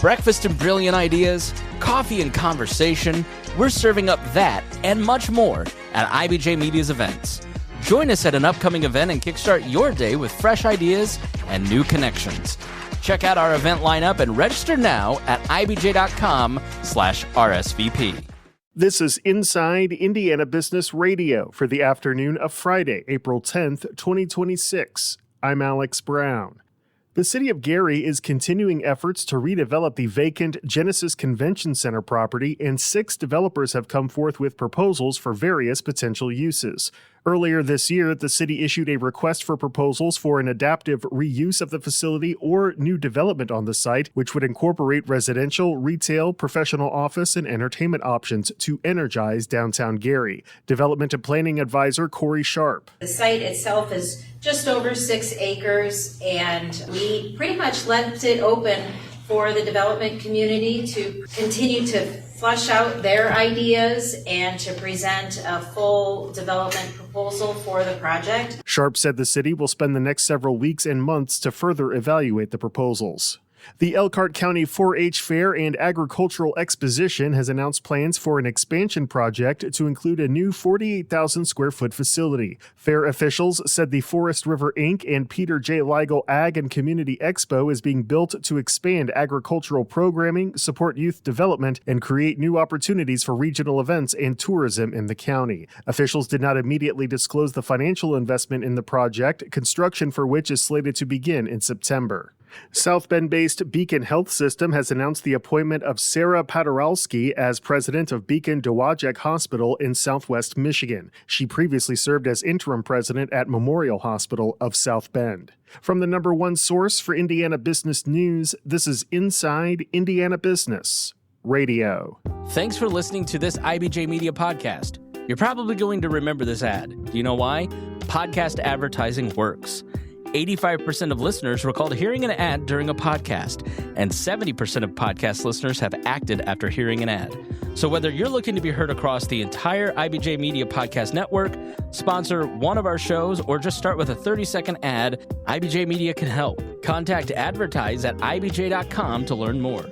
Breakfast and brilliant ideas, coffee and conversation, we're serving up that and much more at IBJ Media's events. Join us at an upcoming event and kickstart your day with fresh ideas and new connections. Check out our event lineup and register now at ibj.com/RSVP. This is Inside Indiana Business Radio for the afternoon of Friday, April 10th, 2026. I'm Alex Brown. The City of Gary is continuing efforts to redevelop the vacant Genesis Convention Center property, and 6 developers have come forth with proposals for various potential uses. Earlier this year, the city issued a request for proposals for an adaptive reuse of the facility or new development on the site, which would incorporate residential, retail, professional office, and entertainment options to energize downtown Gary. Development and Planning Advisor Corey Sharp. The site itself is just over 6 acres, and we pretty much left it open for the development community to continue to flush out their ideas and to present a full development proposal for the project. Sharp said the city will spend the next several weeks and months to further evaluate the proposals. The Elkhart County 4-H Fair and Agricultural Exposition has announced plans for an expansion project to include a new 48,000 square foot facility. Fair officials said the Forest River Inc. and Peter J. Liegel Ag and Community Expo is being built to expand agricultural programming, support youth development, and create new opportunities for regional events and tourism in the county. Officials did not immediately disclose the financial investment in the project, construction for which is slated to begin in September. South Bend-based Beacon Health System has announced the appointment of Sarah Paderalski as president of Beacon Dowagiac Hospital in Southwest Michigan. She previously served as interim president at Memorial Hospital of South Bend. From the number one source for Indiana business news, this is Inside Indiana Business Radio. Thanks for listening to this IBJ Media podcast. You're probably going to remember this ad. Do you know why? Podcast advertising works. 85% of listeners recalled hearing an ad during a podcast, and 70% of podcast listeners have acted after hearing an ad. So whether you're looking to be heard across the entire IBJ Media Podcast Network, sponsor one of our shows, or just start with a 30-second ad, IBJ Media can help. Contact advertise at ibj.com to learn more.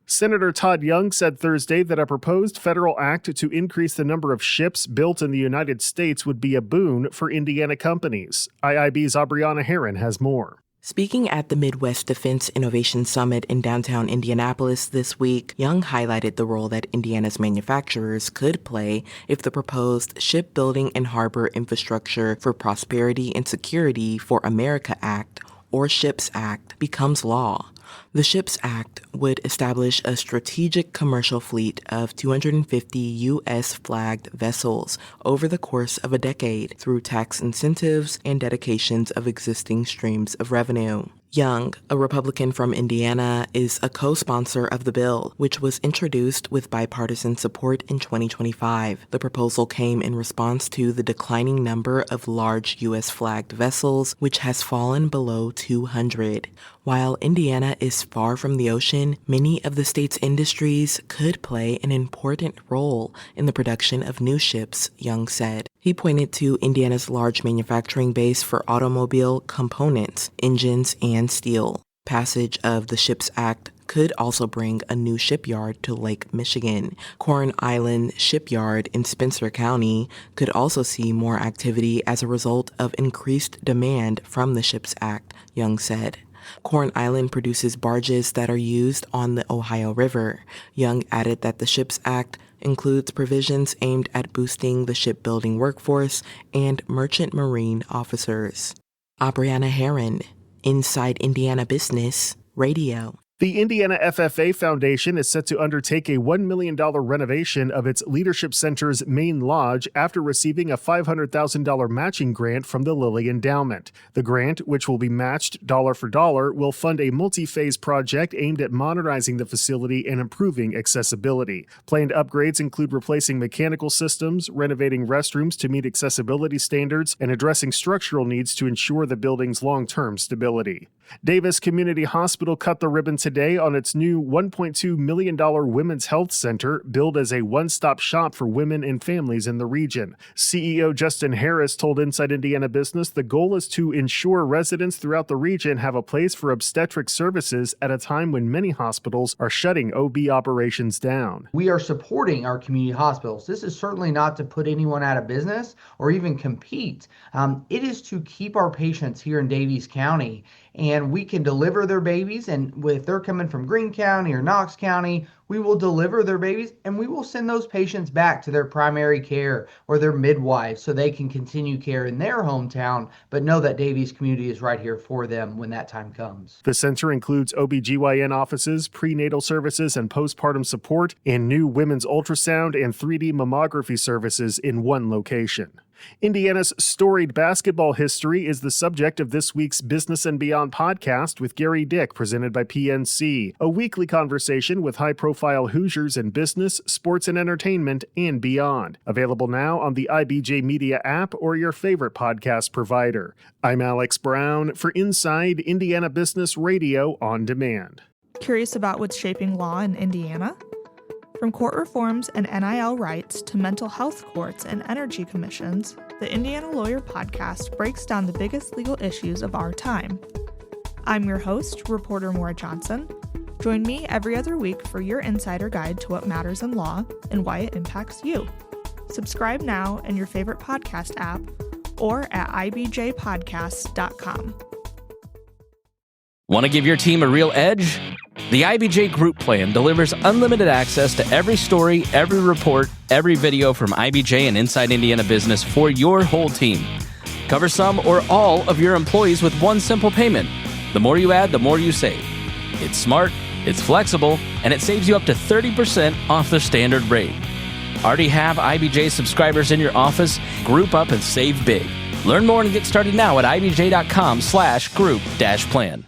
Senator Todd Young said Thursday that a proposed federal act to increase the number of ships built in the United States would be a boon for Indiana companies. IIB's Aubriana Herron has more. Speaking at the Midwest Defense Innovation Summit in downtown Indianapolis this week, Young highlighted the role that Indiana's manufacturers could play if the proposed Shipbuilding and Harbor Infrastructure for Prosperity and Security for America Act, or SHIPS Act, becomes law. The SHIPS Act would establish a strategic commercial fleet of 250 U.S.-flagged vessels over the course of a decade through tax incentives and dedications of existing streams of revenue. Young, a Republican from Indiana, is a co-sponsor of the bill, which was introduced with bipartisan support in 2025. The proposal came in response to the declining number of large U.S.-flagged vessels, which has fallen below 200. While Indiana is far from the ocean, many of the state's industries could play an important role in the production of new ships, Young said. He pointed to Indiana's large manufacturing base for automobile components, engines, and steel. Passage of the SHIPS Act could also bring a new shipyard to Lake Michigan. Corn Island Shipyard in Spencer County could also see more activity as a result of increased demand from the SHIPS Act, Young said. Corn Island produces barges that are used on the Ohio River. Young added that the SHIPS Act includes provisions aimed at boosting the shipbuilding workforce and merchant marine officers. Aubriana Herron, Inside Indiana Business Radio. The Indiana FFA Foundation is set to undertake a $1 million renovation of its Leadership Center's main lodge after receiving a $500,000 matching grant from the Lilly Endowment. The grant, which will be matched dollar for dollar, will fund a multi-phase project aimed at modernizing the facility and improving accessibility. Planned upgrades include replacing mechanical systems, renovating restrooms to meet accessibility standards, and addressing structural needs to ensure the building's long-term stability. Davis Community Hospital cut the ribbon today on its new $1.2 million women's health center, billed as a one-stop shop for women and families in the region. CEO Justin Harris told Inside Indiana Business the goal is to ensure residents throughout the region have a place for obstetric services at a time when many hospitals are shutting OB operations down. We are supporting our community hospitals. This is certainly not to put anyone out of business or even compete. It is to keep our patients here in Daviess County, and we can deliver their babies, and if they're coming from Greene County or Knox County, we will deliver their babies and we will send those patients back to their primary care or their midwives so they can continue care in their hometown, but know that Daviess Community is right here for them when that time comes. The center includes OBGYN offices, prenatal services and postpartum support, and new women's ultrasound and 3D mammography services in one location. Indiana's storied basketball history is the subject of this week's Business and Beyond podcast with Gary Dick, presented by PNC, a weekly conversation with high-profile Hoosiers in business, sports and entertainment, and beyond. Available now on the IBJ Media app or your favorite podcast provider. I'm Alex Brown for Inside Indiana Business Radio on Demand. Curious about what's shaping law in Indiana? From court reforms and NIL rights to mental health courts and energy commissions, the Indiana Lawyer Podcast breaks down the biggest legal issues of our time. I'm your host, reporter Maura Johnson. Join me every other week for your insider guide to what matters in law and why it impacts you. Subscribe now in your favorite podcast app or at ibjpodcasts.com. Want to give your team a real edge? The IBJ Group Plan delivers unlimited access to every story, every report, every video from IBJ and Inside Indiana Business for your whole team. Cover some or all of your employees with one simple payment. The more you add, the more you save. It's smart, it's flexible, and it saves you up to 30% off the standard rate. Already have IBJ subscribers in your office? Group up and save big. Learn more and get started now at ibj.com/group-plan.